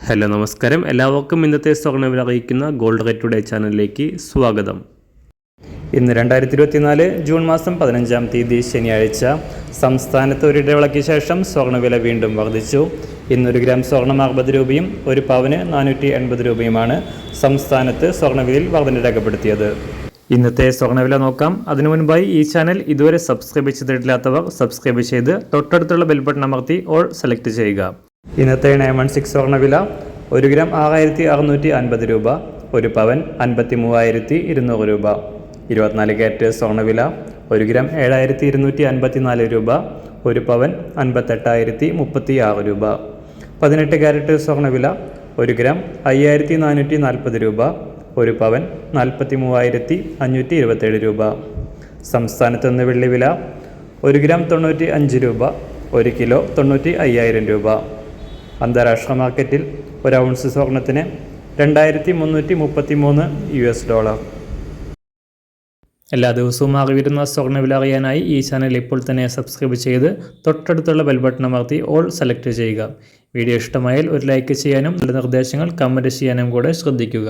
Hello നമസ്കാരം, എല്ലാവർക്കും ഇന്നത്തെ സ്വർണ്ണവില അറിയിക്കുന്ന ഗോൾഡ് റേറ്റ് ടുഡേ ചാനലിലേക്ക് സ്വാഗതം. ഇന്ന് 2024 ജൂൺ മാസം 15-ാം തീയതി ശനിയാഴ്ച. സംസ്ഥാനത്ത് ഒരിടവേളയ്ക്ക് ശേഷം സ്വർണ്ണവില വീണ്ടും വർദ്ധിച്ചു. ഇന്നൊരു ഗ്രാം സ്വർണം 60 രൂപയും ഒരു പവന് 480 രൂപയുമാണ് സംസ്ഥാനത്ത് സ്വർണ്ണവിലയിൽ വർധന രേഖപ്പെടുത്തിയത്. ഇന്നത്തെ സ്വർണ്ണവില നോക്കാം. അതിനു മുൻപായി ഈ ചാനൽ ഇതുവരെ സബ്സ്ക്രൈബ് ചെയ്തിട്ടില്ലാത്തവർ സബ്സ്ക്രൈബ് ചെയ്ത് തൊട്ടടുത്തുള്ള ബെൽ ബട്ടൺ അമർത്തി ഓൾ സെലക്ട് ചെയ്യുക. ഇന്നത്തെ 916 സ്വർണ്ണവില 1 ഗ്രാം 6650 രൂപ, ഒരു പവൻ 53,200 രൂപ. 24 ക്യാരറ്റ് സ്വർണ്ണവില 1 ഗ്രാം 7254 രൂപ, ഒരു പവൻ 58,036 രൂപ. 18 ക്യാരറ്റ് സ്വർണ്ണവില 1 ഗ്രാം 5440 രൂപ, ഒരു പവൻ 43,527 രൂപ. സംസ്ഥാനത്ത് നിന്ന് വെള്ളിവില 1 ഗ്രാം 95 രൂപ, 1 കിലോ 95,000 രൂപ. അന്താരാഷ്ട്ര മാർക്കറ്റിൽ ഒരു ഔൺസ് സ്വർണത്തിന് 2333 $. എല്ലാ ദിവസവും അറിവിരുന്ന സ്വർണ്ണവില അറിയാനായി ഈ ചാനൽ ഇപ്പോൾ തന്നെ സബ്സ്ക്രൈബ് ചെയ്ത് തൊട്ടടുത്തുള്ള ബെൽ ബട്ടൺ അമർത്തി ഓൾ സെലക്ട് ചെയ്യുക. വീഡിയോ ഇഷ്ടമായാൽ ഒരു ലൈക്ക് ചെയ്യാനും നല്ല നിർദ്ദേശങ്ങൾ കമൻറ്റ് ചെയ്യാനും കൂടെ ശ്രദ്ധിക്കുക.